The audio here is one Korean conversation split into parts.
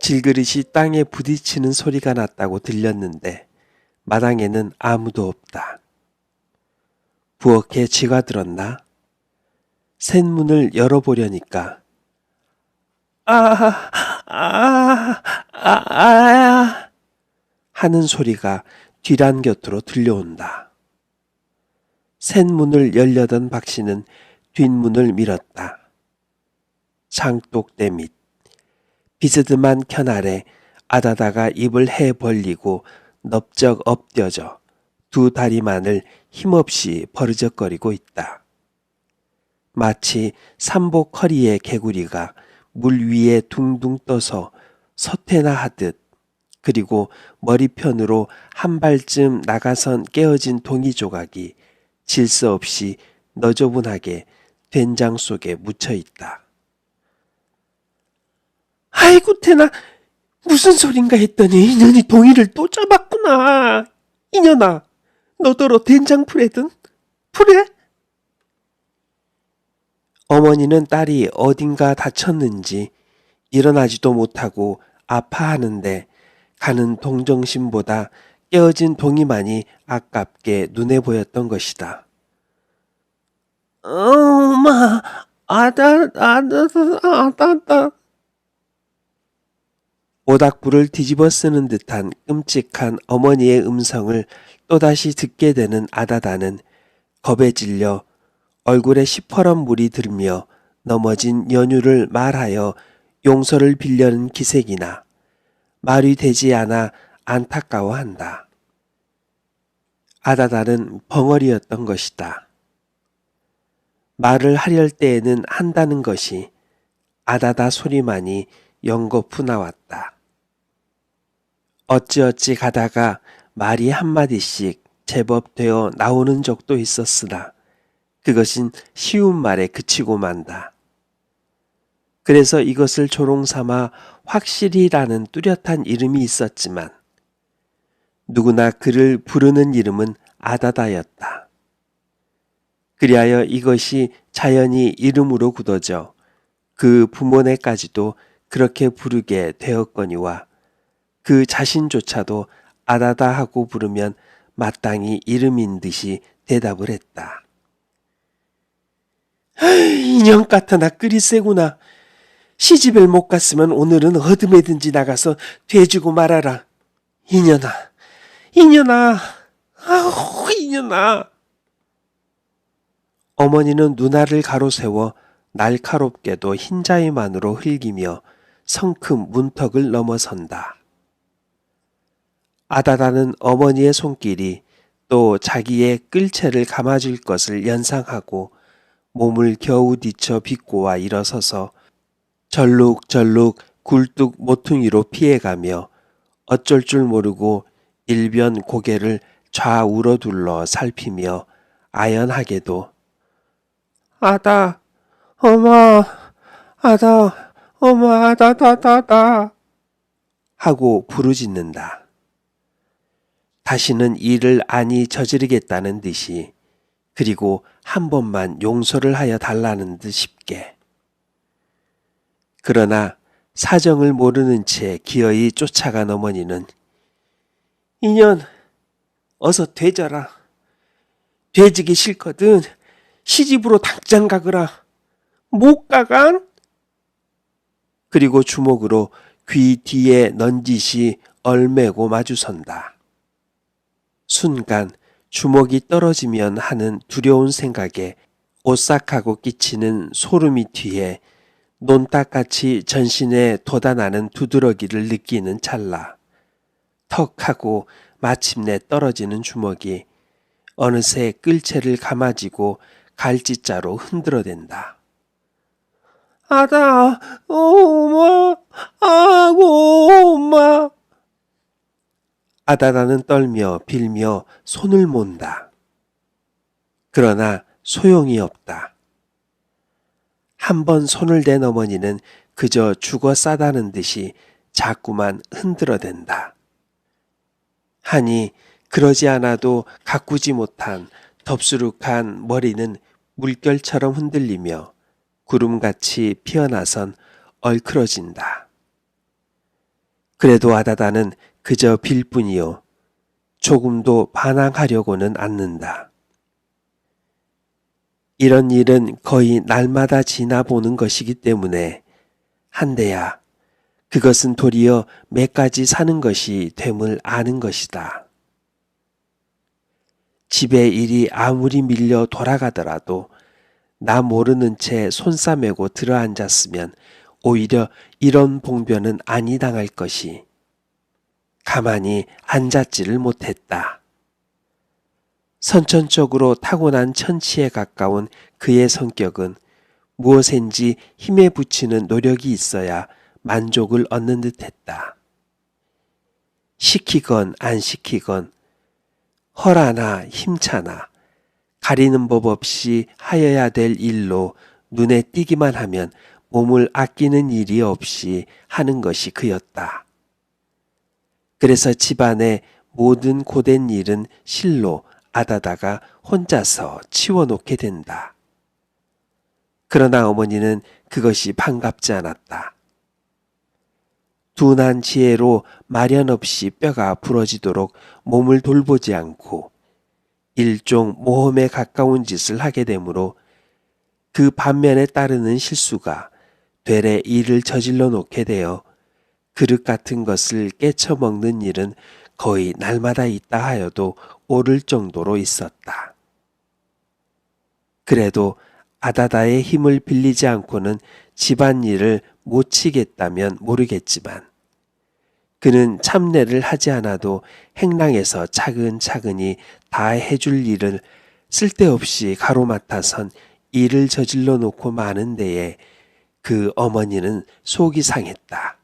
질그릇이 땅에 부딪히는 소리가 났다고 들렸는데 마당에는 아무도 없다. 부엌에 쥐가 들었나? 셋문을 열어보려니까 하는 소리가 뒤란 곁으로 들려온다. 셋문을 열려던 박씨는 뒷문을 밀었다. 장독대 밑 비스듬한 켠 아래 아다다가 입을 해 벌리고 넓적 엎드려져 두 다리만을 힘없이 버르적거리고 있다. 마치 삼복 허리의 개구리가 물 위에 둥둥 떠서 서태나 하듯, 그리고 머리편으로 한 발쯤 나가선 깨어진 동이 조각이 질서 없이 너저분하게 된장 속에 묻혀 있다. 아이고 태나, 무슨 소린가 했더니 이년이 동이를 또 잡았구나. 이년아, 너더러 된장 풀에든 풀에? 어머니는 딸이 어딘가 다쳤는지 일어나지도 못하고 아파하는데 가는 동정심보다 깨어진 동이만이 아깝게 눈에 보였던 것이다. 엄마, 아다. 모닥불을 뒤집어 쓰는 듯한 끔찍한 어머니의 음성을 또다시 듣게 되는 아다다는 겁에 질려 얼굴에 시퍼런 물이 들며 넘어진 연유를 말하여 용서를 빌려는 기색이나 말이 되지 않아 안타까워한다. 아다다는 벙어리였던 것이다. 말을 하려할 때에는 한다는 것이 아다다 소리만이 연거푸 나왔다. 어찌어찌 가다가 말이 한마디씩 제법 되어 나오는 적도 있었으나 그것은 쉬운 말에 그치고 만다. 그래서 이것을 조롱삼아 확실히라는 뚜렷한 이름이 있었지만 누구나 그를 부르는 이름은 아다다였다. 그리하여 이것이 자연히 이름으로 굳어져 그 부모네까지도 그렇게 부르게 되었거니와 그 자신조차도 아다다 하고 부르면 마땅히 이름인 듯이 대답을 했다. 인형 같아나 끓이 세구나. 시집을 못 갔으면 오늘은 어둠에든지 나가서 돼주고 말아라. 이년아, 아우 이년아. 어머니는 눈알을 가로세워 날카롭게도 흰자위만으로 흘기며 성큼 문턱을 넘어선다. 아다다는 어머니의 손길이 또 자기의 끌채를 감아줄 것을 연상하고 몸을 겨우 뒤쳐 빗고와 일어서서 절룩절룩 굴뚝 모퉁이로 피해가며 어쩔 줄 모르고 일변 고개를 좌우로 둘러 살피며 아연하게도 아다, 엄마, 아다, 엄마, 아다다다다 하고 부르짖는다. 다시는 일을 아니 저지르겠다는 듯이, 그리고 한 번만 용서를 하여 달라는 듯 싶게. 그러나 사정을 모르는 채 기어이 쫓아간 어머니는 이년 어서 되져라. 돼지기 싫거든 시집으로 당장 가거라. 못 가간? 그리고 주먹으로 귀 뒤에 넌지시 얼매고 마주선다. 순간 주먹이 떨어지면 하는 두려운 생각에 오싹하고 끼치는 소름이 뒤에 논딱같이 전신에 돋아나는 두드러기를 느끼는 찰나 턱하고 마침내 떨어지는 주먹이 어느새 끌채를 감아쥐고 갈짓자로 흔들어댄다. 아다, 엄마, 아고, 엄마. 아다다는 떨며 빌며 손을 몬다. 그러나 소용이 없다. 한 번 손을 댄 어머니는 그저 죽어 싸다는 듯이 자꾸만 흔들어댄다. 하니 그러지 않아도 가꾸지 못한 덥수룩한 머리는 물결처럼 흔들리며 구름같이 피어나선 얼크러진다. 그래도 아다다는 그저 빌뿐이요. 조금도 반항하려고는 않는다. 이런 일은 거의 날마다 지나보는 것이기 때문에 한데야 그것은 도리어 매까지 사는 것이 됨을 아는 것이다. 집에 일이 아무리 밀려 돌아가더라도 나 모르는 채 손싸매고 들어앉았으면 오히려 이런 봉변은 아니 당할 것이 가만히 앉았지를 못했다. 선천적으로 타고난 천치에 가까운 그의 성격은 무엇인지 힘에 붙이는 노력이 있어야 만족을 얻는 듯했다. 시키건 안 시키건 허라나 힘차나 가리는 법 없이 하여야 될 일로 눈에 띄기만 하면 몸을 아끼는 일이 없이 하는 것이 그였다. 그래서 집안의 모든 고된 일은 실로 아다다가 혼자서 치워놓게 된다. 그러나 어머니는 그것이 반갑지 않았다. 둔한 지혜로 마련 없이 뼈가 부러지도록 몸을 돌보지 않고 일종 모험에 가까운 짓을 하게 되므로 그 반면에 따르는 실수가 되레 일을 저질러 놓게 되어 그릇 같은 것을 깨쳐먹는 일은 거의 날마다 있다 하여도 오를 정도로 있었다. 그래도 아다다의 힘을 빌리지 않고는 집안일을 못 치겠다면 모르겠지만 그는 참내를 하지 않아도 행랑에서 차근차근히 다 해줄 일을 쓸데없이 가로맡아선 일을 저질러 놓고 마는 데에 그 어머니는 속이 상했다.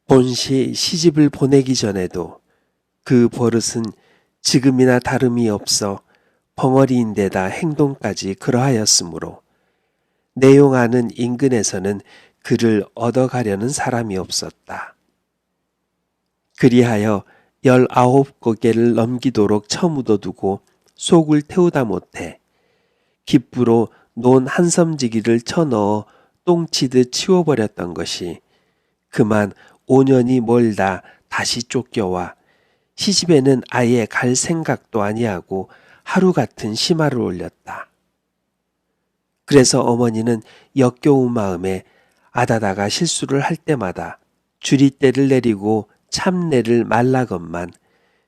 본시 시집을 보내기 전에도 그 버릇은 지금이나 다름이 없어 벙어리인데다 행동까지 그러하였으므로 내용 아는 인근에서는 그를 얻어가려는 사람이 없었다. 그리하여 19고개를 넘기도록 처묻어두고 속을 태우다 못해 기쁘로 논 한섬지기를 쳐넣어 똥치듯 치워버렸던 것이 그만 5년이 멀다 다시 쫓겨와 시집에는 아예 갈 생각도 아니하고 하루 같은 심화를 올렸다. 그래서 어머니는 역겨운 마음에 아다다가 실수를 할 때마다 주리떼를 내리고 참내를 말라건만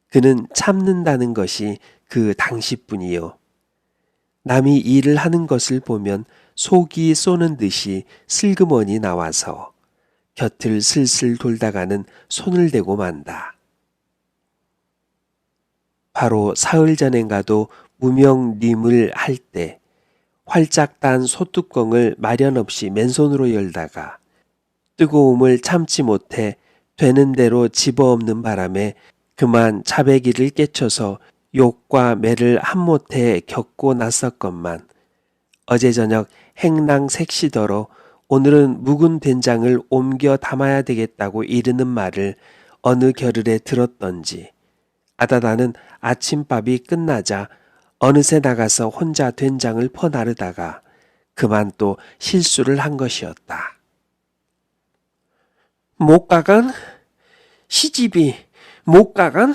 그는 참는다는 것이 그 당시뿐이요. 남이 일을 하는 것을 보면 속이 쏘는 듯이 슬그머니 나와서 곁을 슬슬 돌다가는 손을 대고 만다. 바로 사흘 전엔가도 무명림을 할 때 활짝 단 소뚜껑을 마련 없이 맨손으로 열다가 뜨거움을 참지 못해 되는 대로 집어엎는 바람에 그만 자배기를 깨쳐서 욕과 매를 한못해 겪고 났었건만 어제 저녁 행랑 색시더러 오늘은 묵은 된장을 옮겨 담아야 되겠다고 이르는 말을 어느 겨를에 들었던지 아다다는 아침밥이 끝나자 어느새 나가서 혼자 된장을 퍼나르다가 그만 또 실수를 한 것이었다. 못 가간? 시집이 못 가간?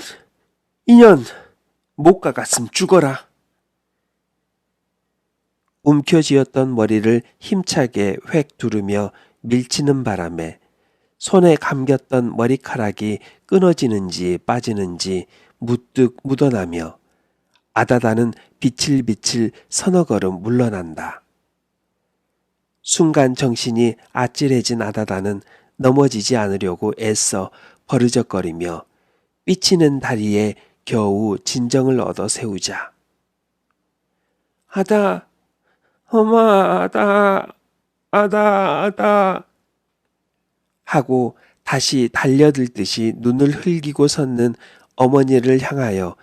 인연 못 가갔음 죽어라. 움켜쥐었던 머리를 힘차게 획 두르며 밀치는 바람에 손에 감겼던 머리카락이 끊어지는지 빠지는지 무뜩 묻어나며 아다다는 비칠비칠 서너 걸음 물러난다. 순간 정신이 아찔해진 아다다는 넘어지지 않으려고 애써 버르적거리며 삐치는 다리에 겨우 진정을 얻어 세우자. 아다, 엄마, 아다 하고 다시 달려들듯이 눈을 흘기고 섰는 어머니를 향하여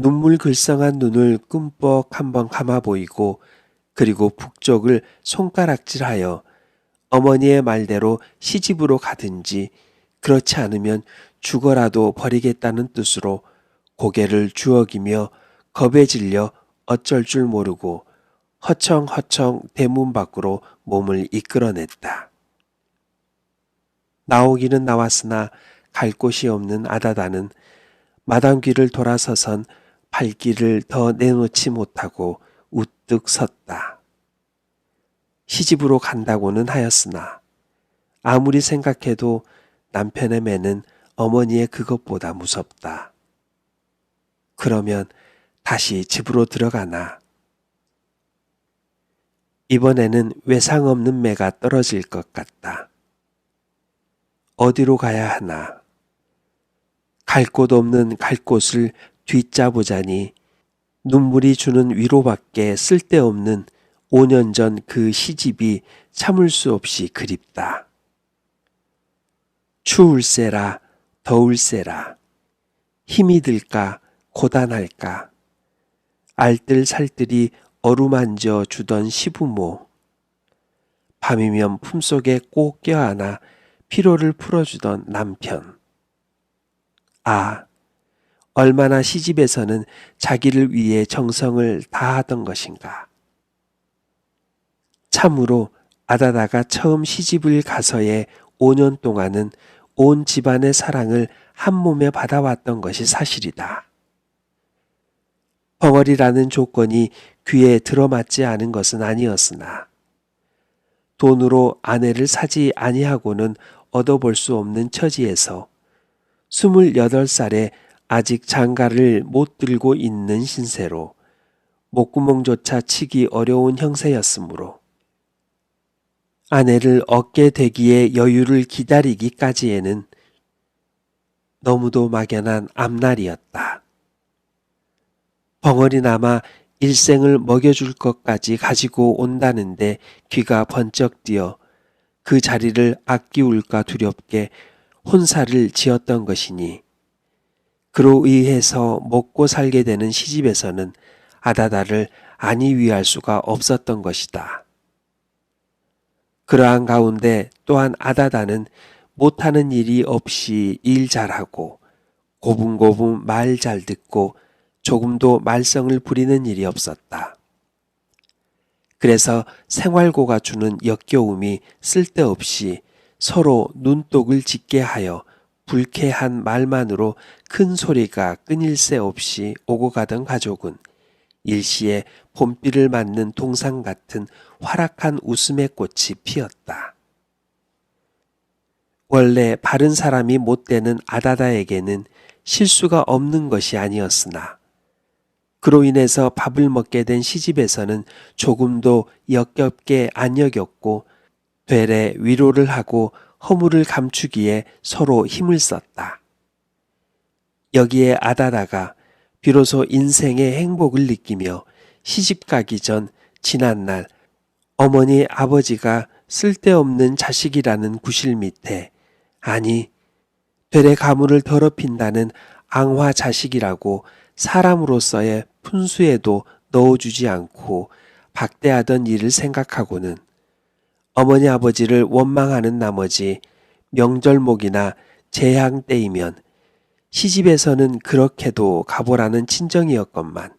눈물 글썽한 눈을 끔뻑 한번 감아 보이고 그리고 북쪽을 손가락질하여 어머니의 말대로 시집으로 가든지 그렇지 않으면 죽어라도 버리겠다는 뜻으로 고개를 주워기며 겁에 질려 어쩔 줄 모르고 허청허청 대문 밖으로 몸을 이끌어냈다. 나오기는 나왔으나 갈 곳이 없는 아다다는 마당 귀를 돌아서선 발길을 더 내놓지 못하고 우뚝 섰다. 시집으로 간다고는 하였으나 아무리 생각해도 남편의 매는 어머니의 그것보다 무섭다. 그러면 다시 집으로 들어가나. 이번에는 외상 없는 매가 떨어질 것 같다. 어디로 가야 하나. 갈 곳 없는 갈 곳을 뒤짜보자니 눈물이 주는 위로밖에 쓸데없는 5년 전 그 시집이 참을 수 없이 그립다. 추울세라 더울세라 힘이 들까 고단할까 알뜰살뜰히 어루만져 주던 시부모 밤이면 품속에 꼭 껴안아 피로를 풀어주던 남편. 아, 얼마나 시집에서는 자기를 위해 정성을 다하던 것인가. 참으로 아다다가 처음 시집을 가서의 5년 동안은 온 집안의 사랑을 한 몸에 받아왔던 것이 사실이다. 벙어리라는 조건이 귀에 들어맞지 않은 것은 아니었으나 돈으로 아내를 사지 아니하고는 얻어볼 수 없는 처지에서 28살에 아직 장가를 못 들고 있는 신세로 목구멍조차 치기 어려운 형세였으므로 아내를 얻게 되기에 여유를 기다리기까지에는 너무도 막연한 앞날이었다. 벙어리나마 일생을 먹여줄 것까지 가지고 온다는데 귀가 번쩍 뛰어 그 자리를 아끼울까 두렵게 혼사를 지었던 것이니 그로 의해서 먹고 살게 되는 시집에서는 아다다를 안이 위할 수가 없었던 것이다. 그러한 가운데 또한 아다다는 못하는 일이 없이 일 잘하고 고분고분 말 잘 듣고 조금도 말썽을 부리는 일이 없었다. 그래서 생활고가 주는 역겨움이 쓸데없이 서로 눈독을 짓게 하여 불쾌한 말만으로 큰 소리가 끊일 새 없이 오고 가던 가족은 일시에 봄비를 맞는 동상 같은 활락한 웃음의 꽃이 피었다. 원래 바른 사람이 못 되는 아다다에게는 실수가 없는 것이 아니었으나 그로 인해서 밥을 먹게 된 시집에서는 조금도 역겹게 안 여겼고 되레 위로를 하고 허물을 감추기에 서로 힘을 썼다. 여기에 아다다가 비로소 인생의 행복을 느끼며 시집가기 전 지난날 어머니 아버지가 쓸데없는 자식이라는 구실 밑에 아니 되레 가문을 더럽힌다는 앙화 자식이라고 사람으로서의 푼수에도 넣어주지 않고 박대하던 일을 생각하고는 어머니 아버지를 원망하는 나머지 명절목이나 재향 때이면 시집에서는 그렇게도 가보라는 친정이었건만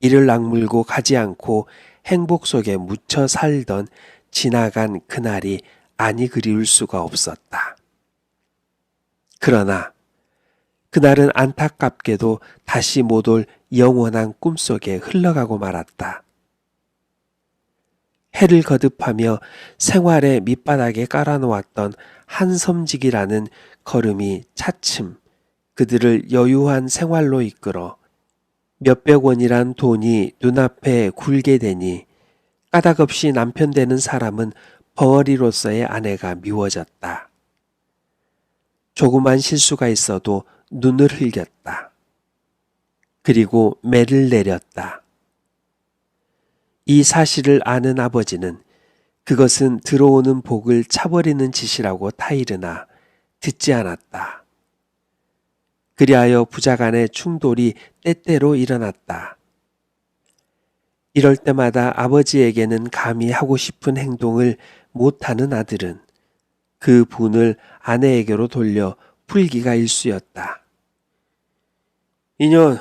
이를 악물고 가지 않고 행복 속에 묻혀 살던 지나간 그날이 아니 그리울 수가 없었다. 그러나 그날은 안타깝게도 다시 못 올 영원한 꿈속에 흘러가고 말았다. 해를 거듭하며 생활의 밑바닥에 깔아놓았던 한섬직이라는 걸음이 차츰 그들을 여유한 생활로 이끌어 몇백 원이란 돈이 눈앞에 굴게 되니 까닭없이 남편 되는 사람은 벙어리로서의 아내가 미워졌다. 조그만 실수가 있어도 눈을 흘겼다. 그리고 매를 내렸다. 이 사실을 아는 아버지는 그것은 들어오는 복을 차버리는 짓이라고 타이르나 듣지 않았다. 그리하여 부자간의 충돌이 때때로 일어났다. 이럴 때마다 아버지에게는 감히 하고 싶은 행동을 못하는 아들은 그 분을 아내에게로 돌려 풀기가 일쑤였다. 이년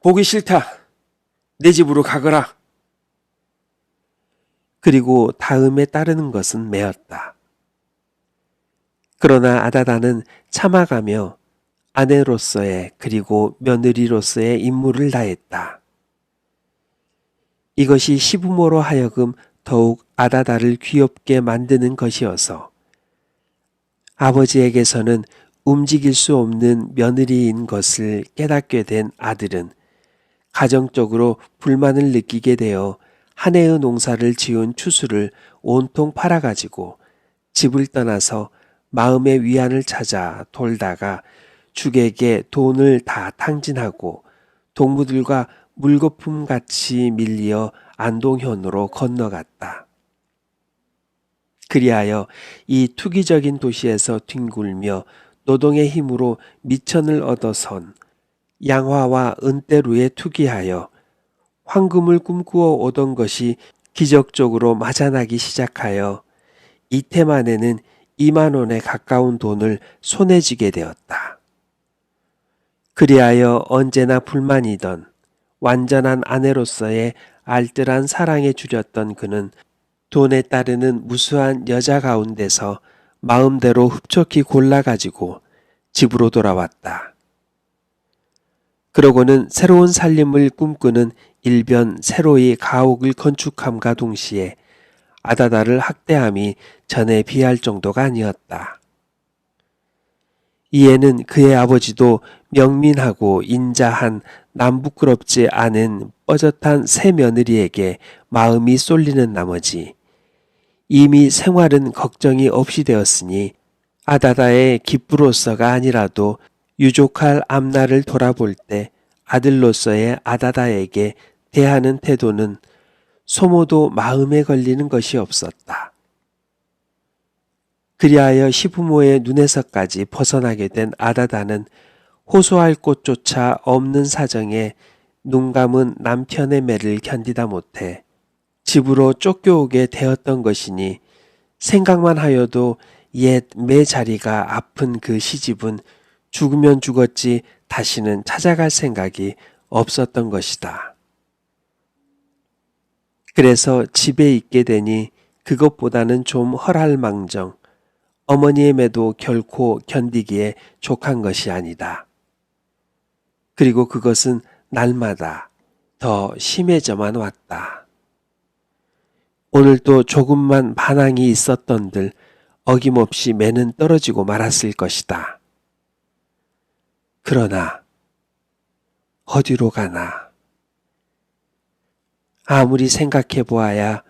보기 싫다. 내 집으로 가거라. 그리고 다음에 따르는 것은 매였다. 그러나 아다다는 참아가며 아내로서의 그리고 며느리로서의 임무를 다했다. 이것이 시부모로 하여금 더욱 아다다를 귀엽게 만드는 것이어서 아버지에게서는 움직일 수 없는 며느리인 것을 깨닫게 된 아들은 가정적으로 불만을 느끼게 되어 한 해의 농사를 지은 추수를 온통 팔아가지고 집을 떠나서 마음의 위안을 찾아 돌다가 죽에게 돈을 다 탕진하고 동무들과 물거품같이 밀려 안동현으로 건너갔다. 그리하여 이 투기적인 도시에서 뒹굴며 노동의 힘으로 미천을 얻어선 양화와 은대루에 투기하여 황금을 꿈꾸어 오던 것이 기적적으로 맞아나기 시작하여 이태 만에는 2만 원에 가까운 돈을 손에 쥐게 되었다. 그리하여 언제나 불만이던 완전한 아내로서의 알뜰한 사랑에 줄였던 그는 돈에 따르는 무수한 여자 가운데서 마음대로 흡족히 골라가지고 집으로 돌아왔다. 그러고는 새로운 살림을 꿈꾸는 일변 새로이 가옥을 건축함과 동시에 아다다를 학대함이 전에 비할 정도가 아니었다. 이에는 그의 아버지도 명민하고 인자한 남부끄럽지 않은 뻐젓한 새 며느리에게 마음이 쏠리는 나머지 이미 생활은 걱정이 없이 되었으니 아다다의 기쁘로서가 아니라도 유족할 앞날을 돌아볼 때 아들로서의 아다다에게 대하는 태도는 소모도 마음에 걸리는 것이 없었다. 그리하여 시부모의 눈에서까지 벗어나게 된 아다다는 호소할 곳조차 없는 사정에 눈 감은 남편의 매를 견디다 못해 집으로 쫓겨오게 되었던 것이니 생각만 하여도 옛 매 자리가 아픈 그 시집은 죽으면 죽었지 다시는 찾아갈 생각이 없었던 것이다. 그래서 집에 있게 되니 그것보다는 좀 헐할망정 어머니의 매도 결코 견디기에 족한 것이 아니다. 그리고 그것은 날마다 더 심해져만 왔다. 오늘도 조금만 반항이 있었던들 어김없이 매는 떨어지고 말았을 것이다. 그러나 어디로 가나? 아무리 생각해 보아야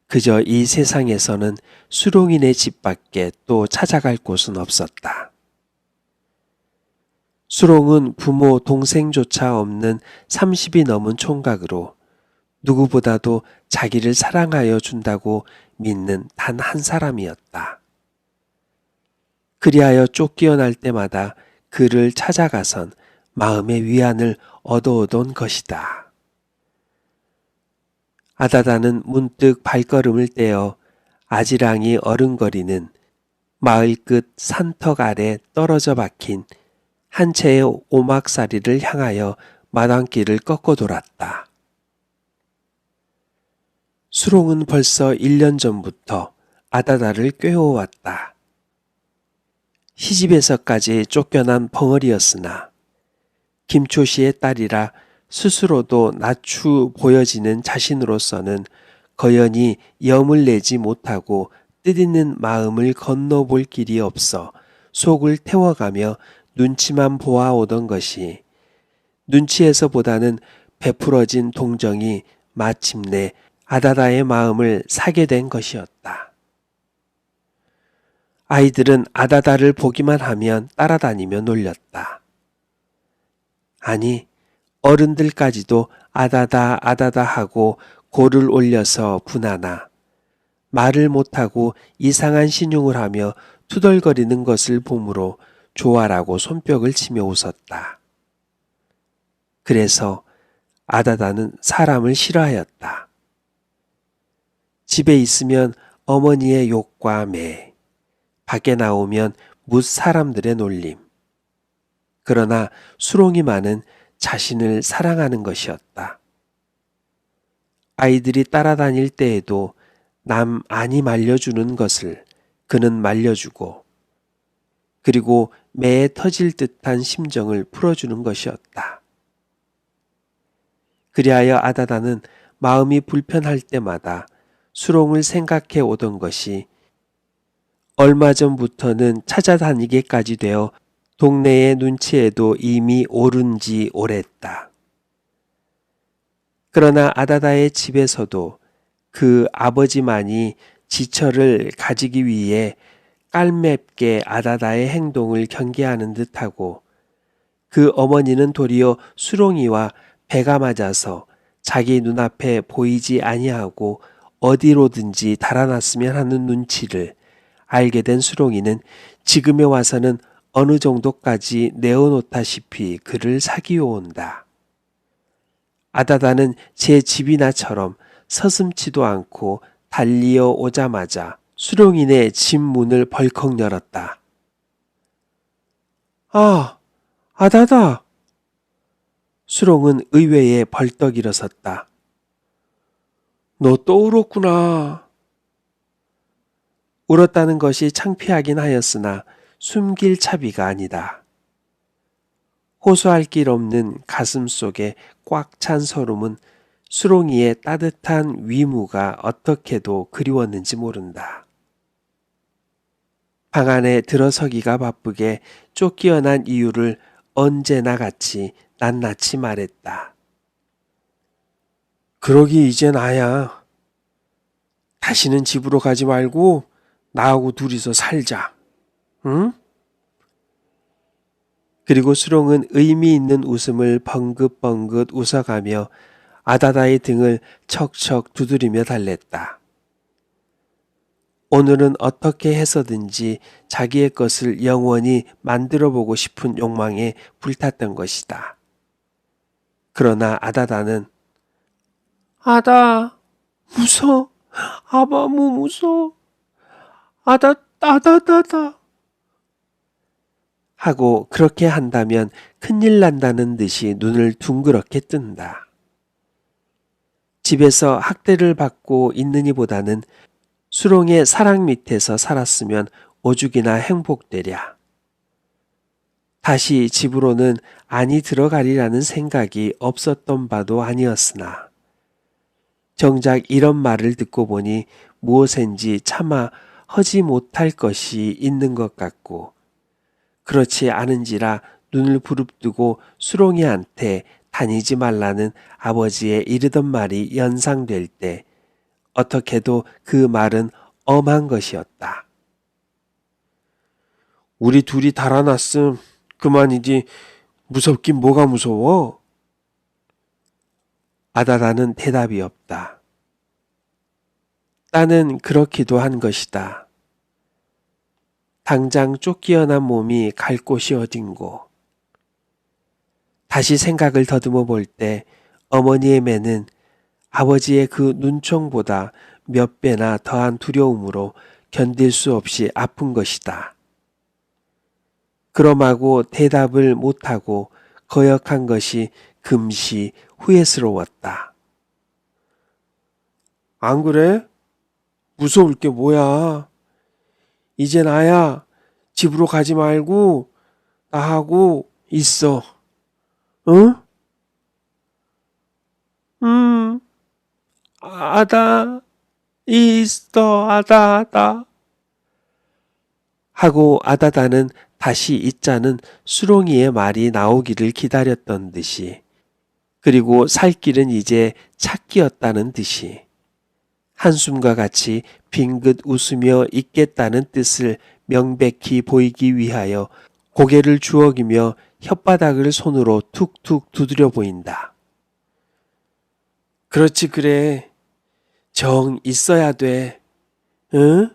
그저 이 세상에서는 수롱이네 집밖에 또 찾아갈 곳은 없었다. 수롱은 부모 동생조차 없는 30이 넘은 총각으로 누구보다도 자기를 사랑하여 준다고 믿는 단 한 사람이었다. 그리하여 쫓겨날 때마다 그를 찾아가선 마음의 위안을 얻어오던 것이다. 아다다는 문득 발걸음을 떼어 아지랑이 어른거리는 마을 끝 산턱 아래 떨어져 박힌 한 채의 오막사리를 향하여 마당길을 꺾어 돌았다. 수롱은 벌써 1년 전부터 아다다를 꾀어왔다. 시집에서까지 쫓겨난 벙어리였으나 김초씨의 딸이라 스스로도 낮추 보여지는 자신으로서는 거연히 염을 내지 못하고 뜻있는 마음을 건너볼 길이 없어 속을 태워가며 눈치만 보아오던 것이 눈치에서보다는 베풀어진 동정이 마침내 아다다의 마음을 사게 된 것이었다. 아이들은 아다다를 보기만 하면 따라다니며 놀렸다. 아니, 어른들까지도 아다다 아다다 하고 고를 올려서 분하나 말을 못하고 이상한 신용을 하며 투덜거리는 것을 보므로 좋아라고 손뼉을 치며 웃었다. 그래서 아다다는 사람을 싫어하였다. 집에 있으면 어머니의 욕과 매, 밖에 나오면 뭇 사람들의 놀림. 그러나 수롱이만은 자신을 사랑하는 것이었다. 아이들이 따라다닐 때에도 남 안이 말려주는 것을 그는 말려주고, 그리고 매에 터질 듯한 심정을 풀어주는 것이었다. 그리하여 아다다는 마음이 불편할 때마다 수롱을 생각해 오던 것이 얼마 전부터는 찾아다니게까지 되어 동네의 눈치에도 이미 오른 지 오랬다. 그러나 아다다의 집에서도 그 아버지만이 지처를 가지기 위해 깔맵게 아다다의 행동을 경계하는 듯하고, 그 어머니는 도리어 수롱이와 배가 맞아서 자기 눈앞에 보이지 아니하고 어디로든지 달아났으면 하는 눈치를 알게 된 수롱이는 지금에 와서는 어느 정도까지 내어놓다시피 그를 사귀어 온다. 아다다는 제 집이나처럼 서슴지도 않고 달리어 오자마자 수룡이네 집 문을 벌컥 열었다. 아, 아다다! 수롱은 의외에 벌떡 일어섰다. 너 또 울었구나. 울었다는 것이 창피하긴 하였으나 숨길 차비가 아니다. 호소할 길 없는 가슴 속에 꽉 찬 서름은 수롱이의 따뜻한 위무가 어떻게도 그리웠는지 모른다. 방 안에 들어서기가 바쁘게 쫓겨난 이유를 언제나 같이 낱낱이 말했다. 그러기 이제 나야. 다시는 집으로 가지 말고 나하고 둘이서 살자. 응? 그리고 수롱은 의미 있는 웃음을 벙긋벙긋 웃어가며 아다다의 등을 척척 두드리며 달랬다. 오늘은 어떻게 해서든지 자기의 것을 영원히 만들어보고 싶은 욕망에 불탔던 것이다. 그러나 아다다는 아다, 무서워. 아바무 무서워. 아다다다다. 하고 그렇게 한다면 큰일 난다는 듯이 눈을 둥그렇게 뜬다. 집에서 학대를 받고 있느니보다는 수롱의 사랑 밑에서 살았으면 오죽이나 행복되랴. 다시 집으로는 안이 들어가리라는 생각이 없었던 바도 아니었으나 정작 이런 말을 듣고 보니 무엇인지 차마 하지 못할 것이 있는 것 같고, 그렇지 않은지라 눈을 부릅뜨고 수롱이한테 다니지 말라는 아버지의 이르던 말이 연상될 때 어떻게도 그 말은 엄한 것이었다. 우리 둘이 달아났음 그만이지 무섭긴 뭐가 무서워? 아다다는 대답이 없다. 딸은 그렇기도 한 것이다. 당장 쫓겨난 몸이 갈 곳이 어딘고. 다시 생각을 더듬어 볼 때 어머니의 매는 아버지의 그 눈총보다 몇 배나 더한 두려움으로 견딜 수 없이 아픈 것이다. 그럼하고 대답을 못하고 거역한 것이 금시 후회스러웠다. 안 그래? 무서울 게 뭐야? 이제 나야 집으로 가지 말고 나하고 있어. 응? 아다 있어 아다다 하고 아다다는 다시 잊자는 수롱이의 말이 나오기를 기다렸던 듯이, 그리고 살 길은 이제 찾기였다는 듯이 한숨과 같이 빙긋 웃으며 있겠다는 뜻을 명백히 보이기 위하여 고개를 주워기며 혓바닥을 손으로 툭툭 두드려 보인다. 그렇지 그래. 정 있어야 돼. 응?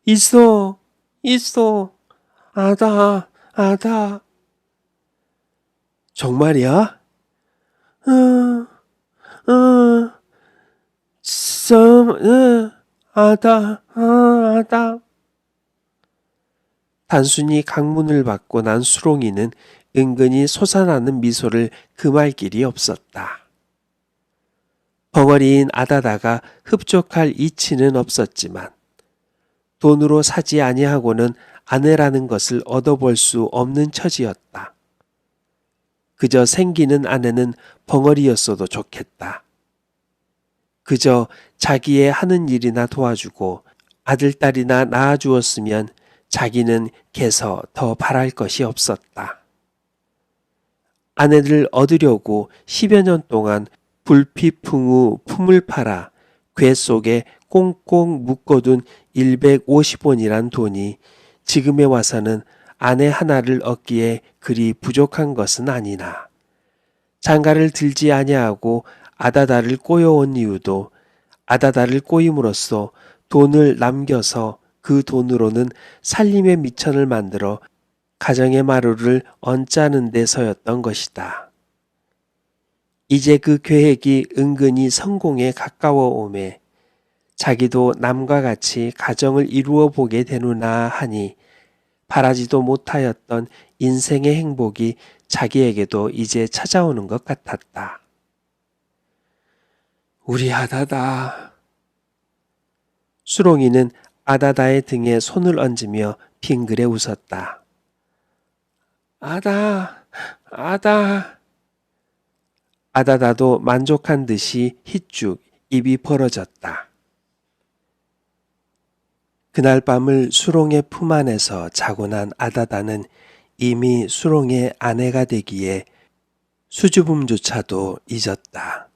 있어. 있어. 아다. 정말이야? 응, 응, 응, 아다, 아다. 단순히 강문을 받고 난 수롱이는 은근히 솟아나는 미소를 금할 길이 없었다. 벙어리인 아다다가 흡족할 이치는 없었지만 돈으로 사지 아니하고는 아내라는 것을 얻어볼 수 없는 처지였다. 그저 생기는 아내는 벙어리였어도 좋겠다. 그저 자기의 하는 일이나 도와주고 아들딸이나 낳아주었으면 자기는 개서 더 바랄 것이 없었다. 아내를 얻으려고 10여 년 동안 불피풍우 품을 팔아 궤 속에 꽁꽁 묶어둔 150원이란 돈이 지금에 와서는 아내 하나를 얻기에 그리 부족한 것은 아니나 장가를 들지 아니하고 아다다를 꼬여온 이유도 아다다를 꼬임으로써 돈을 남겨서 그 돈으로는 살림의 미천을 만들어 가정의 마루를 얹자는 데서였던 것이다. 이제 그 계획이 은근히 성공에 가까워 오매 자기도 남과 같이 가정을 이루어 보게 되누나 하니 바라지도 못하였던 인생의 행복이 자기에게도 이제 찾아오는 것 같았다. 우리 아다다. 수롱이는 아다다의 등에 손을 얹으며 빙그레 웃었다. 아다, 아다. 아다다도 만족한 듯이 희쭉 입이 벌어졌다. 그날 밤을 수롱의 품 안에서 자고 난 아다다는 이미 수롱의 아내가 되기에 수줍음조차도 잊었다.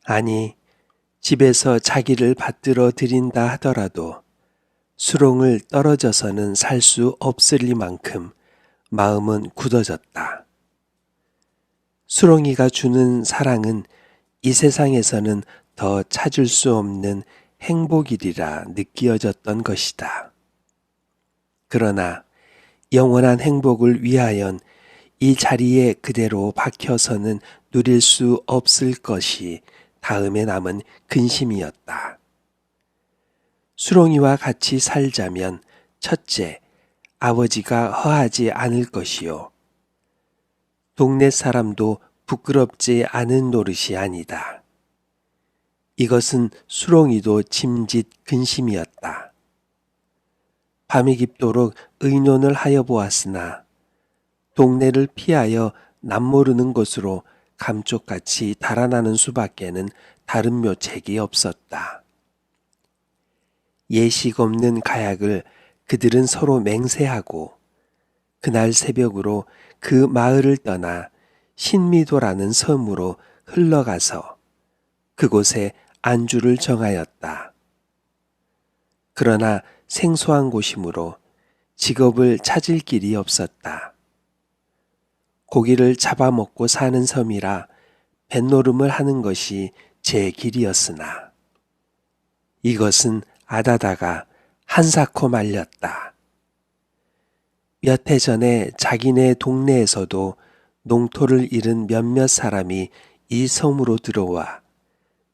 아니, 집에서 자기를 받들어 들인다 하더라도 수롱을 떨어져서는 살 수 없으리만큼 마음은 굳어졌다. 수롱이가 주는 사랑은 이 세상에서는 더 찾을 수 없는 행복이리라 느끼어졌던 것이다. 그러나 영원한 행복을 위하연 이 자리에 그대로 박혀서는 누릴 수 없을 것이 다음에 남은 근심이었다. 수롱이와 같이 살자면 첫째, 아버지가 허하지 않을 것이요. 동네 사람도 부끄럽지 않은 노릇이 아니다. 이것은 수롱이도 짐짓 근심이었다. 밤이 깊도록 의논을 하여 보았으나 동네를 피하여 남모르는 곳으로 감쪽같이 달아나는 수밖에는 다른 묘책이 없었다. 예식 없는 가약을 그들은 서로 맹세하고 그날 새벽으로 그 마을을 떠나 신미도라는 섬으로 흘러가서 그곳에 안주를 정하였다. 그러나 생소한 곳이므로 직업을 찾을 길이 없었다. 고기를 잡아먹고 사는 섬이라 뱃노름을 하는 것이 제 길이었으나 이것은 아다다가 한사코 말렸다. 몇 해 전에 자기네 동네에서도 농토를 잃은 몇몇 사람이 이 섬으로 들어와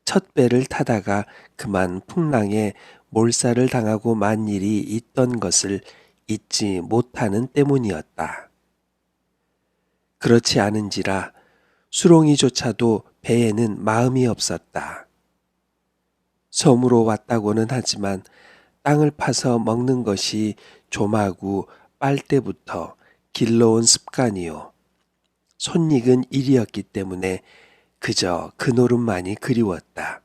첫 배를 타다가 그만 풍랑에 몰살을 당하고 만 일이 있던 것을 잊지 못하는 때문이었다. 그렇지 않은지라 수롱이조차도 배에는 마음이 없었다. 섬으로 왔다고는 하지만 땅을 파서 먹는 것이 조마구 빨때부터 길러온 습관이요. 손익은 일이었기 때문에 그저 그 노름만이 그리웠다.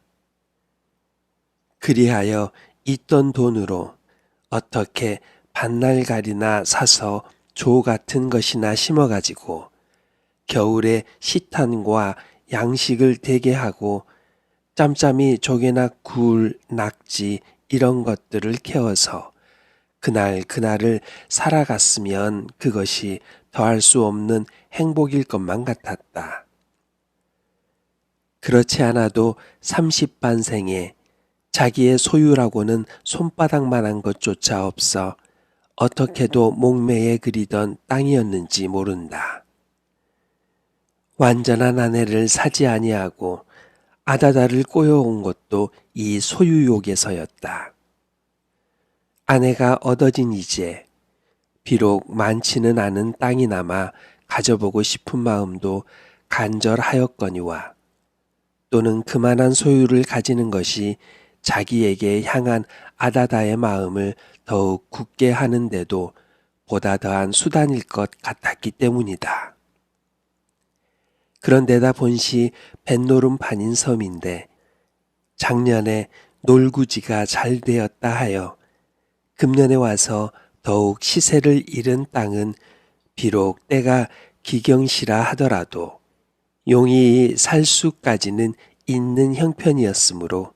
그리하여 있던 돈으로 어떻게 반날가리나 사서 조 같은 것이나 심어가지고 겨울에 시탄과 양식을 되게 하고 짬짬이 조개나 굴, 낙지 이런 것들을 캐어서 그날을 살아갔으면 그것이 더할 수 없는 행복일 것만 같았다. 그렇지 않아도 30반생에 자기의 소유라고는 손바닥만한 것조차 없어 어떻게도 목매에 그리던 땅이었는지 모른다. 완전한 아내를 사지 아니하고 아다다를 꼬여온 것도 이 소유욕에서였다. 아내가 얻어진 이제 비록 많지는 않은 땅이나마 가져보고 싶은 마음도 간절하였거니와 또는 그만한 소유를 가지는 것이 자기에게 향한 아다다의 마음을 더욱 굳게 하는데도 보다 더한 수단일 것 같았기 때문이다. 그런데다 본시 뱃노름판인 섬인데 작년에 놀구지가 잘 되었다 하여 금년에 와서 더욱 시세를 잃은 땅은 비록 때가 기경시라 하더라도 용이 살 수까지는 있는 형편이었으므로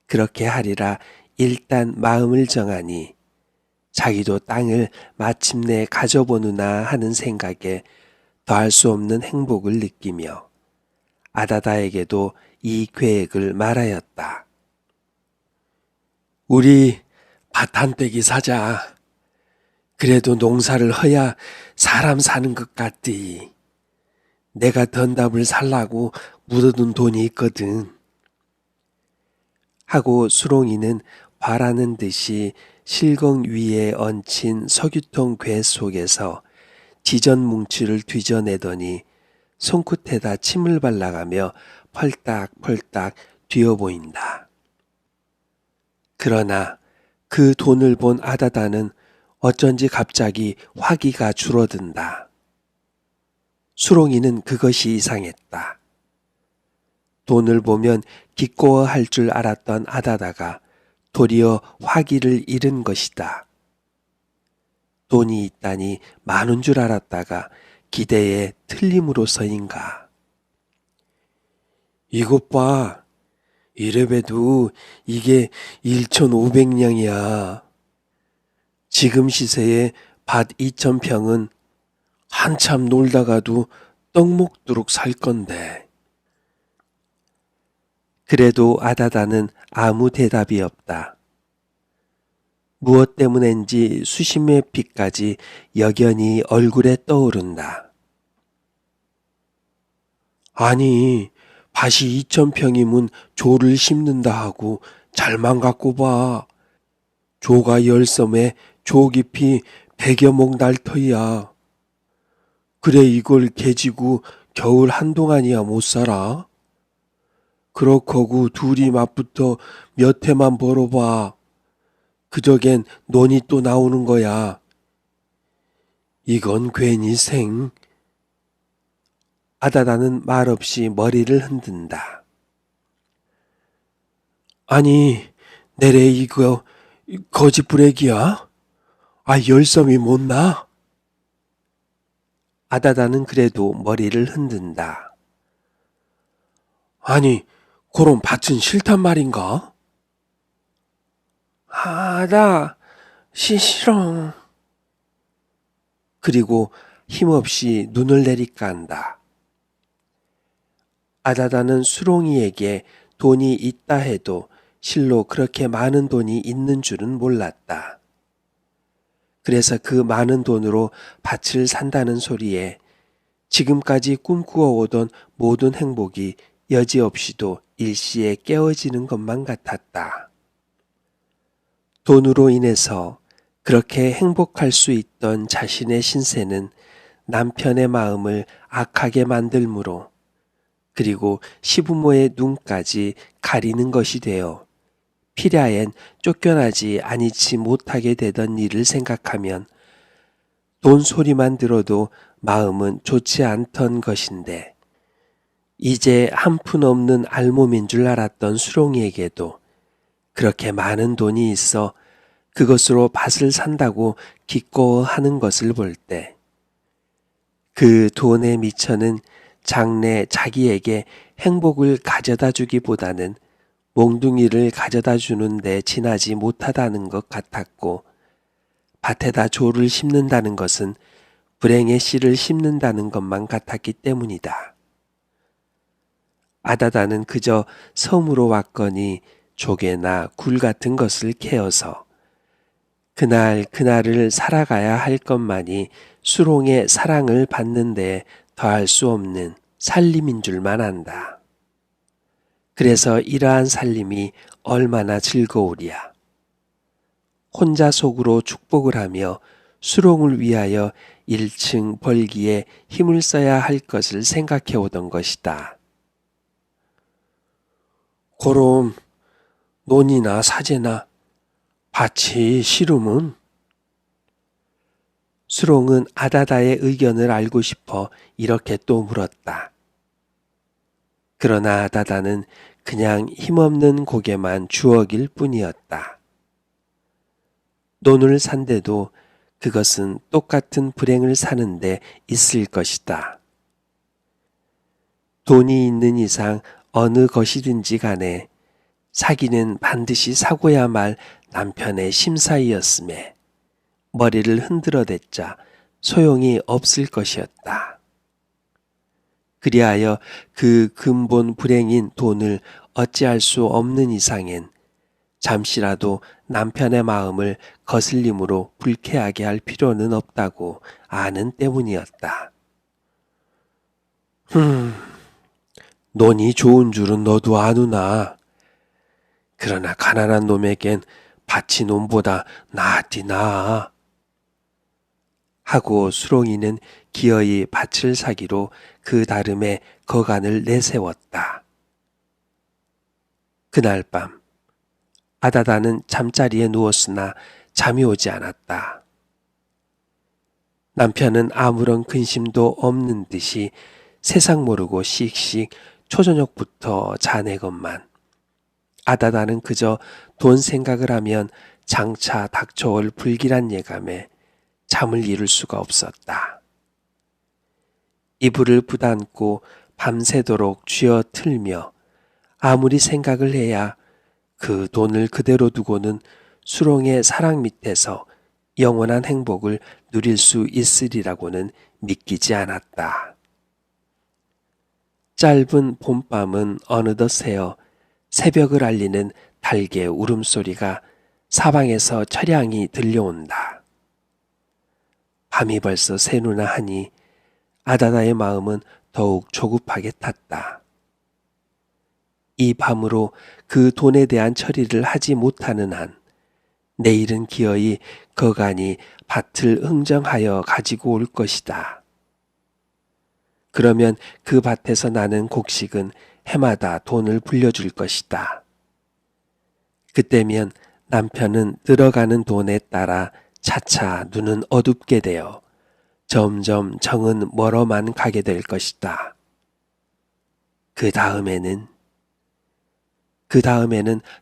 그렇게 하리라 일단 마음을 정하니 자기도 땅을 마침내 가져보느나 하는 생각에 더할 수 없는 행복을 느끼며 아다다에게도 이 계획을 말하였다. 우리 밭 한 떼기 사자. 그래도 농사를 허야 사람 사는 것 같디. 내가 던답을 살라고 묻어둔 돈이 있거든. 하고 수롱이는 바라는 듯이 실공 위에 얹힌 석유통 괴 속에서 지전 뭉치를 뒤져내더니 손끝에다 침을 발라가며 펄딱펄딱 뛰어 보인다. 그러나 그 돈을 본 아다다는 어쩐지 갑자기 화기가 줄어든다. 수롱이는 그것이 이상했다. 돈을 보면 기꺼워할 줄 알았던 아다다가 도리어 화기를 잃은 것이다. 돈이 있다니 많은 줄 알았다가 기대에 틀림으로서인가. 이것 봐. 이래봬도 이게 1,500냥이야. 지금 시세에 밭 2,000평은 한참 놀다가도 떡 먹도록 살 건데. 그래도 아다다는 아무 대답이 없다. 무엇 때문인지 수심의 빛까지 여전히 얼굴에 떠오른다. 아니, 밭이 2,000평이면 조를 심는다 하고 잘만 갖고 봐. 조가 10섬에 조 깊이 100여 목 날 터이야. 그래 이걸 개지고 겨울 한동안이야 못 살아. 그렇거구 둘이 맞붙어 몇 해만 벌어봐. 그저겐 논이 또 나오는 거야. 이건 괜히 생. 아다다는 말없이 머리를 흔든다. 아니, 내래 이거 거짓부레기야? 10섬이 못 나? 아다다는 그래도 머리를 흔든다. 아니, 그럼 밭은 싫단 말인가? 아다, 싫어. 그리고 힘없이 눈을 내리깐다. 아다다는 수롱이에게 돈이 있다 해도 실로 그렇게 많은 돈이 있는 줄은 몰랐다. 그래서 그 많은 돈으로 밭을 산다는 소리에 지금까지 꿈꾸어 오던 모든 행복이 여지없이도 일시에 깨어지는 것만 같았다. 돈으로 인해서 그렇게 행복할 수 있던 자신의 신세는 남편의 마음을 악하게 만들므로 그리고 시부모의 눈까지 가리는 것이 되어 피ля엔 쫓겨나지 아니치 못하게 되던 일을 생각하면 돈 소리만 들어도 마음은 좋지 않던 것인데 이제 한 푼 없는 알몸인 줄 알았던 수롱이에게도 그렇게 많은 돈이 있어 그것으로 밭을 산다고 기꺼워하는 것을 볼 때 그 돈의 미천은 장래 자기에게 행복을 가져다 주기보다는 몽둥이를 가져다 주는데 지나지 못하다는 것 같았고 밭에다 조를 심는다는 것은 불행의 씨를 심는다는 것만 같았기 때문이다. 아다다는 그저 섬으로 왔거니 조개나 굴 같은 것을 캐어서 그날 그날을 살아가야 할 것만이 수롱의 사랑을 받는 데 더할 수 없는 살림인 줄만 안다. 그래서 이러한 살림이 얼마나 즐거우랴. 혼자 속으로 축복을 하며 수롱을 위하여 1층 벌기에 힘을 써야 할 것을 생각해 오던 것이다. 고롬, 논이나 사제나 밭이 싫음은? 수롱은 아다다의 의견을 알고 싶어 이렇게 또 물었다. 그러나 아다다는 그냥 힘없는 고개만 주걱일 뿐이었다. 논을 산데도 그것은 똑같은 불행을 사는데 있을 것이다. 돈이 있는 이상 어느 것이든지 간에 사기는 반드시 사고야 말 남편의 심사이었음에 머리를 흔들어댔자 소용이 없을 것이었다. 그리하여 그 근본 불행인 돈을 어찌할 수 없는 이상엔 잠시라도 남편의 마음을 거슬림으로 불쾌하게 할 필요는 없다고 아는 때문이었다. 논이 좋은 줄은 너도 아누나. 그러나 가난한 놈에겐 밭이 논보다 낫디 나아. 하고 수롱이는 기어이 밭을 사기로 그 다름에 거간을 내세웠다. 그날 밤 아다다는 잠자리에 누웠으나 잠이 오지 않았다. 남편은 아무런 근심도 없는 듯이 세상 모르고 씩씩 초저녁부터 자네건만 아다다는 그저 돈 생각을 하면 장차 닥쳐올 불길한 예감에 잠을 이룰 수가 없었다. 이불을 부담고 밤새도록 쥐어 틀며 아무리 생각을 해야 그 돈을 그대로 두고는 수롱의 사랑 밑에서 영원한 행복을 누릴 수 있으리라고는 믿기지 않았다. 짧은 봄밤은 어느덧 새어 새벽을 알리는 닭의 울음소리가 사방에서 처량히 들려온다. 밤이 벌써 새누나 하니 아다다의 마음은 더욱 조급하게 탔다. 이 밤으로 그 돈에 대한 처리를 하지 못하는 한 내일은 기어이 거간이 밭을 흥정하여 가지고 올 것이다. 그러면 그 밭에서 나는 곡식은 해마다 돈을 불려줄 것이다. 그때면 남편은 들어가는 돈에 따라 차차 눈은 어둡게 되어 점점 정은 멀어만 가게 될 것이다. 그 다음에는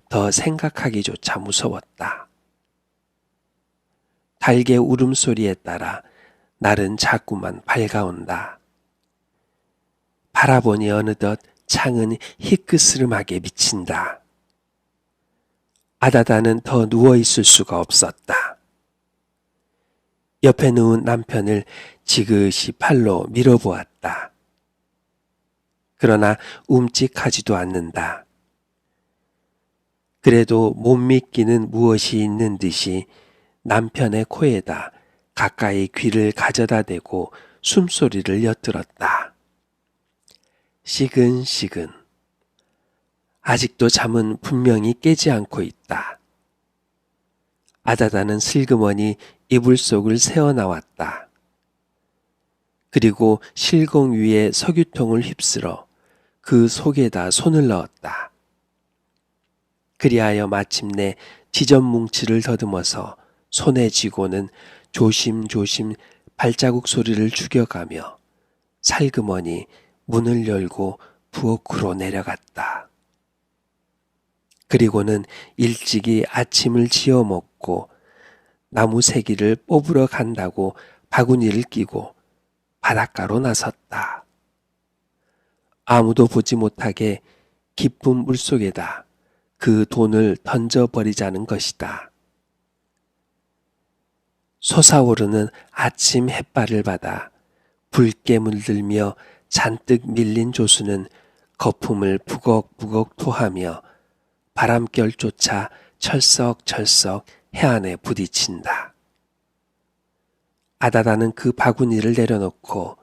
더 생각하기조차 무서웠다. 닭의 울음소리에 따라 날은 자꾸만 밝아온다. 바라보니 어느덧 창은 희끄스름하게 비친다. 아다다는 더 누워있을 수가 없었다. 옆에 누운 남편을 지그시 팔로 밀어보았다. 그러나 움직하지도 않는다. 그래도 못 믿기는 무엇이 있는 듯이 남편의 코에다 가까이 귀를 가져다 대고 숨소리를 엿들었다. 시근시근. 아직도 잠은 분명히 깨지 않고 있다. 아다다는 슬그머니 이불 속을 새어나왔다. 그리고 실공 위에 석유통을 휩쓸어 그 속에다 손을 넣었다. 그리하여 마침내 지점뭉치를 더듬어서 손에 쥐고는 조심조심 발자국 소리를 죽여가며 살그머니 문을 열고 부엌으로 내려갔다. 그리고는 일찍이 아침을 지어 먹고 나무 새기를 뽑으러 간다고 바구니를 끼고 바닷가로 나섰다. 아무도 보지 못하게 깊은 물속에다 그 돈을 던져버리자는 것이다. 솟아오르는 아침 햇발을 받아 붉게 물들며 잔뜩 밀린 조수는 거품을 부걱부걱 토하며 바람결조차 철썩철썩 해안에 부딪힌다. 아다다는 그 바구니를 내려놓고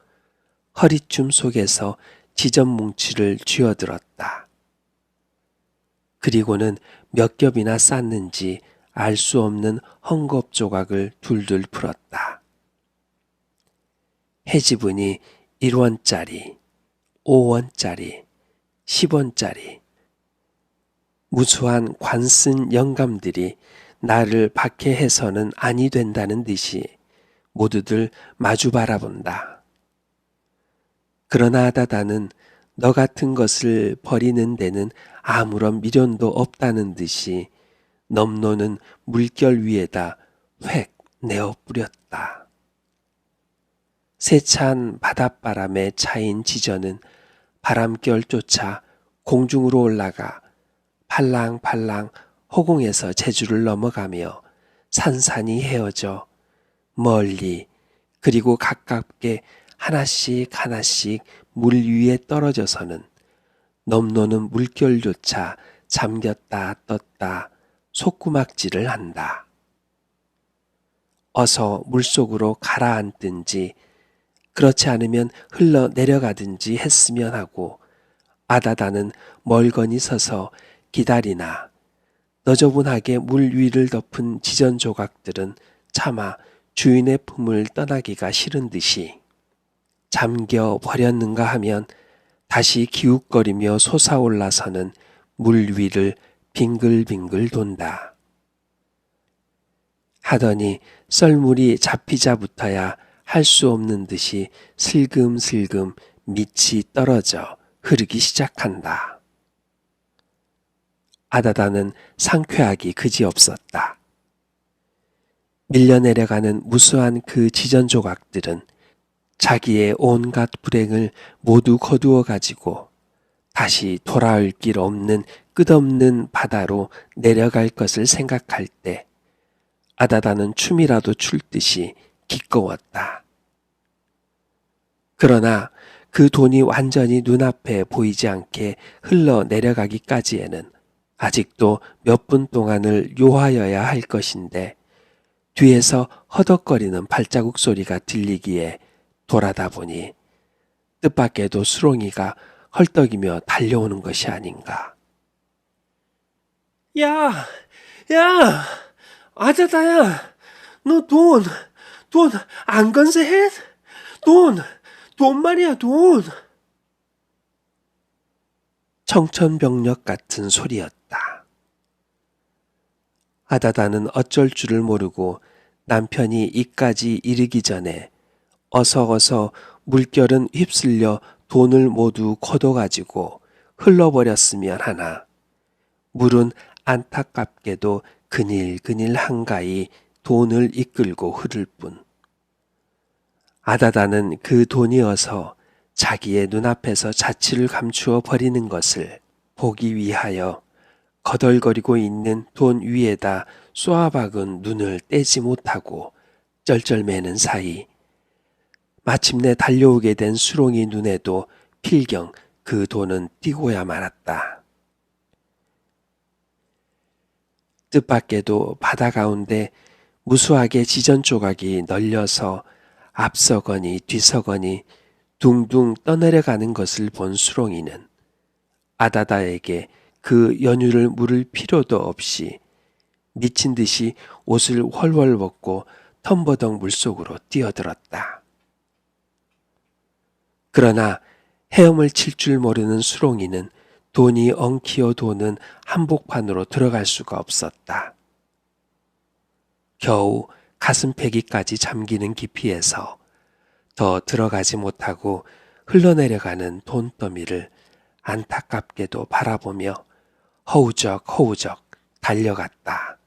허리춤 속에서 지점 뭉치를 쥐어들었다. 그리고는 몇 겹이나 쌌는지 알 수 없는 헝겊 조각을 둘둘 풀었다. 해지분이 1원짜리, 5원짜리, 10원짜리. 무수한 관쓴 영감들이 나를 박해해서는 아니 된다는 듯이 모두들 마주 바라본다. 그러나 아다다는 너 같은 것을 버리는 데는 아무런 미련도 없다는 듯이 넘노는 물결 위에다 획 내어 뿌렸다. 세찬 바닷바람에 차인 지저는 바람결 쫓아 공중으로 올라가 팔랑팔랑 허공에서 제주를 넘어가며 산산이 헤어져 멀리 그리고 가깝게 하나씩 하나씩 물 위에 떨어져서는 넘노는 물결조차 잠겼다 떴다 속구막질을 한다. 어서 물속으로 가라앉든지 그렇지 않으면 흘러 내려가든지 했으면 하고 아다다는 멀거니 서서 기다리나 너저분하게 물 위를 덮은 지전 조각들은 차마 주인의 품을 떠나기가 싫은 듯이 잠겨 버렸는가 하면 다시 기웃거리며 솟아올라서는 물 위를 빙글빙글 돈다. 하더니 썰물이 잡히자부터야 할 수 없는 듯이 슬금슬금 밑이 떨어져 흐르기 시작한다. 아다다는 상쾌하기 그지없었다. 밀려내려가는 무수한 그 지전 조각들은 자기의 온갖 불행을 모두 거두어 가지고 다시 돌아올 길 없는 끝없는 바다로 내려갈 것을 생각할 때 아다다는 춤이라도 출 듯이 기꺼웠다. 그러나 그 돈이 완전히 눈앞에 보이지 않게 흘러 내려가기까지에는 아직도 몇 분 동안을 요하여야 할 것인데 뒤에서 허덕거리는 발자국 소리가 들리기에 돌아다 보니 뜻밖에도 수롱이가 헐떡이며 달려오는 것이 아닌가. 야! 야! 아자다야! 너 돈 안 건세해? 돈 말이야, 돈! 청천벽력 같은 소리였다. 아다다는 어쩔 줄을 모르고 남편이 이까지 이르기 전에 어서 물결은 휩쓸려 돈을 모두 걷어가지고 흘러버렸으면 하나 물은 안타깝게도 그닐그닐 한가히 돈을 이끌고 흐를 뿐. 아다다는 그 돈이 어서 자기의 눈앞에서 자취를 감추어 버리는 것을 보기 위하여 거덜거리고 있는 돈 위에다 쏘아박은 눈을 떼지 못하고 쩔쩔매는 사이 마침내 달려오게 된 수롱이 눈에도 필경 그 돈은 띄고야 말았다. 뜻밖에도 바다 가운데 무수하게 지전 조각이 널려서 앞서거니 뒤서거니 둥둥 떠내려가는 것을 본 수롱이는 아다다에게 그 연유를 물을 필요도 없이 미친 듯이 옷을 훨훨 벗고 텀버덩 물속으로 뛰어들었다. 그러나 헤엄을 칠 줄 모르는 수롱이는 돈이 엉키어 도는 한복판으로 들어갈 수가 없었다. 겨우 가슴패기까지 잠기는 깊이에서 더 들어가지 못하고 흘러내려가는 돈더미를 안타깝게도 바라보며 허우적 달려갔다.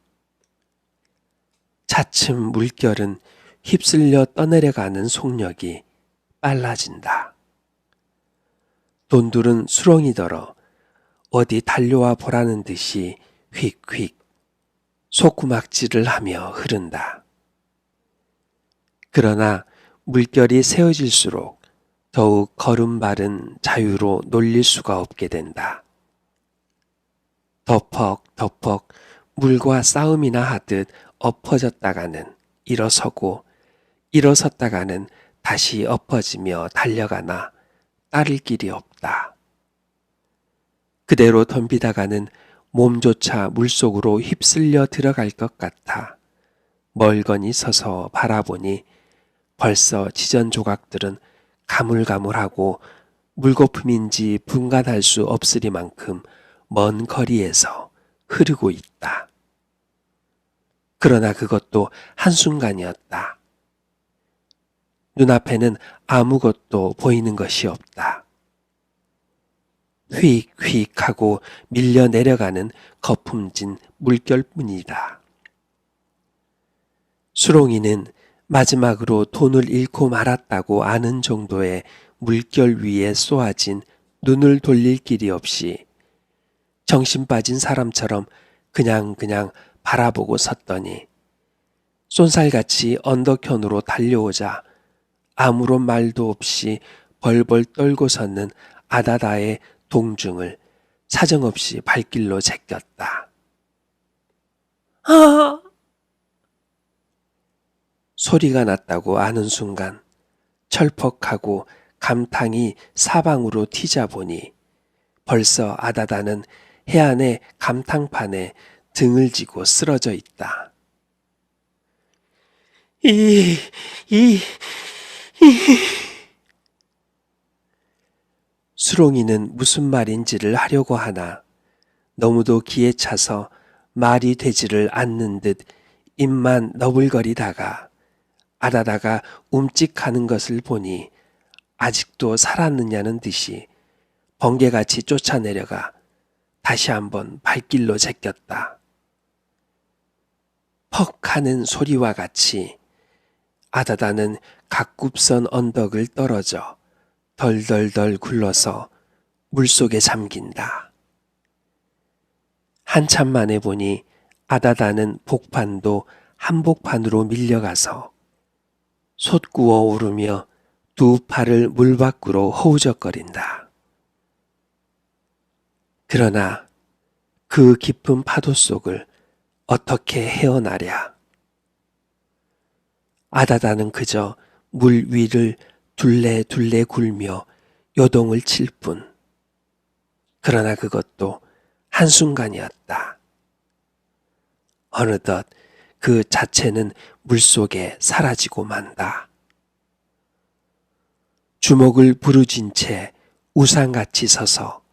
차츰 물결은 휩쓸려 떠내려가는 속력이 빨라진다. 돈둘은 수렁이더러 어디 달려와 보라는 듯이 휙휙 속구막질을 하며 흐른다. 그러나 물결이 세어질수록 더욱 걸음발은 자유로 놀릴 수가 없게 된다. 덕퍽 물과 싸움이나 하듯 엎어졌다가는 일어서고 일어섰다가는 다시 엎어지며 달려가나 따를 길이 없다. 그대로 덤비다가는 몸조차 물속으로 휩쓸려 들어갈 것 같아 멀거니 서서 바라보니 벌써 지전 조각들은 가물가물하고 물거품인지 분간할 수 없으리만큼 먼 거리에서 흐르고 있다. 그러나 그것도 한순간이었다. 눈앞에는 아무것도 보이는 것이 없다. 휙휙하고 밀려 내려가는 거품진 물결뿐이다. 수롱이는 마지막으로 돈을 잃고 말았다고 아는 정도의 물결 위에 쏘아진 눈을 돌릴 길이 없이 정신 빠진 사람처럼 그냥 바라보고 섰더니 쏜살같이 언덕현으로 달려오자 아무런 말도 없이 벌벌 떨고 섰는 아다다의 동중을 사정없이 발길로 제꼈다. 아! 소리가 났다고 아는 순간 철퍽하고 감탕이 사방으로 튀자 보니 벌써 아다다는 해안의 감탕판에 등을 지고 쓰러져 있다. 수롱이는 무슨 말인지를 하려고 하나 너무도 기에 차서 말이 되지를 않는 듯 입만 너불거리다가 아다다가 움찔하는 것을 보니 아직도 살았느냐는 듯이 번개같이 쫓아내려가 다시 한번 발길로 제꼈다. 퍽 하는 소리와 같이 아다다는 각굽선 언덕을 떨어져 덜덜덜 굴러서 물속에 잠긴다. 한참 만에 보니 아다다는 복판도 한복판으로 밀려가서 솟구어 오르며 두 팔을 물 밖으로 허우적거린다. 그러나 그 깊은 파도 속을 어떻게 헤어나랴. 아다다는 그저 물 위를 둘레둘레 굴며 요동을 칠 뿐. 그러나 그것도 한순간이었다. 어느덧 그 자체는 물속에 사라지고 만다. 주먹을 부르진 채 우상같이 서서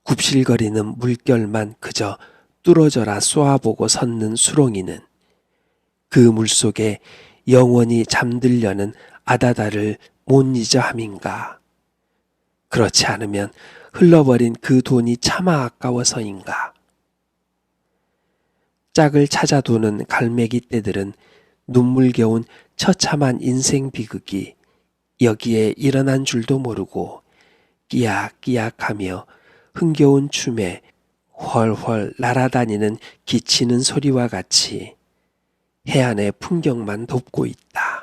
굽실거리는 물결만 그저 뚫어져라 쏘아보고 섰는 수롱이는 그 물속에 영원히 잠들려는 아다다를 못 잊어 함인가. 그렇지 않으면 흘러버린 그 돈이 차마 아까워서인가. 짝을 찾아 도는 갈매기 떼들은 눈물겨운 처참한 인생 비극이 여기에 일어난 줄도 모르고 끼약끼약하며 흥겨운 춤에 훨훨 날아다니는 기치는 소리와 같이 해안의 풍경만 덮고 있다.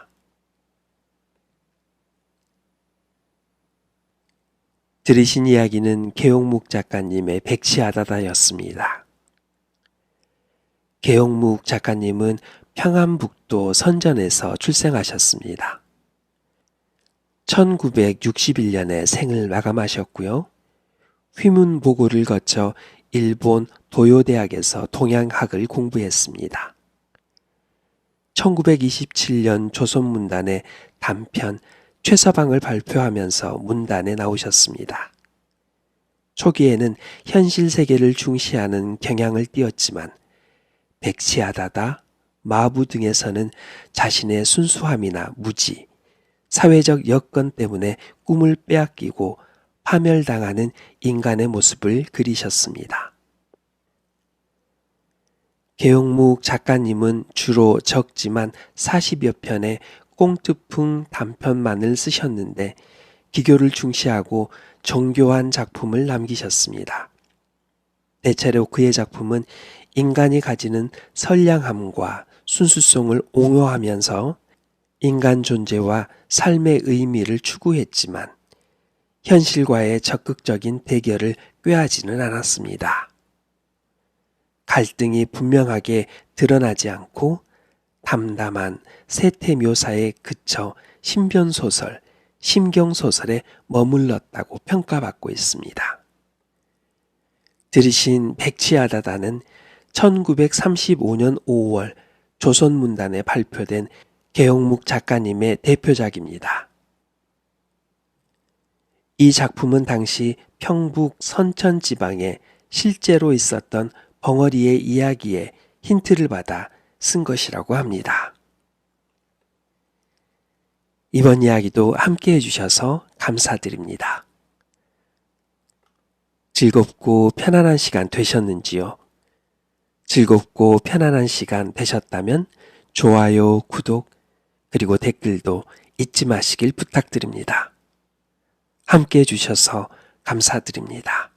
들으신 이야기는 계용묵 작가님의 백치아다다였습니다. 계용묵 작가님은 평안북도 선전에서 출생하셨습니다. 1961년에 생을 마감하셨고요. 휘문보고를 거쳐 일본 도요대학에서 동양학을 공부했습니다. 1927년 조선문단의 단편 최서방을 발표하면서 문단에 나오셨습니다. 초기에는 현실 세계를 중시하는 경향을 띄었지만 백치아다다, 마부 등에서는 자신의 순수함이나 무지, 사회적 여건 때문에 꿈을 빼앗기고 파멸당하는 인간의 모습을 그리셨습니다. 계용묵 작가님은 주로 적지만 40여 편의 꽁트풍 단편만을 쓰셨는데 기교를 중시하고 정교한 작품을 남기셨습니다. 대체로 그의 작품은 인간이 가지는 선량함과 순수성을 옹호하면서 인간 존재와 삶의 의미를 추구했지만 현실과의 적극적인 대결을 꾀하지는 않았습니다. 갈등이 분명하게 드러나지 않고 담담한 세태 묘사에 그쳐 신변소설, 심경소설에 머물렀다고 평가받고 있습니다. 들으신 백치하다다는 1935년 5월 조선문단에 발표된 계홍묵 작가님의 대표작입니다. 이 작품은 당시 평북 선천 지방에 실제로 있었던 벙어리의 이야기에 힌트를 받아 쓴 것이라고 합니다. 이번 이야기도 함께 해주셔서 감사드립니다. 즐겁고 편안한 시간 되셨는지요? 즐겁고 편안한 시간 되셨다면 좋아요, 구독, 그리고 댓글도 잊지 마시길 부탁드립니다. 함께 해주셔서 감사드립니다.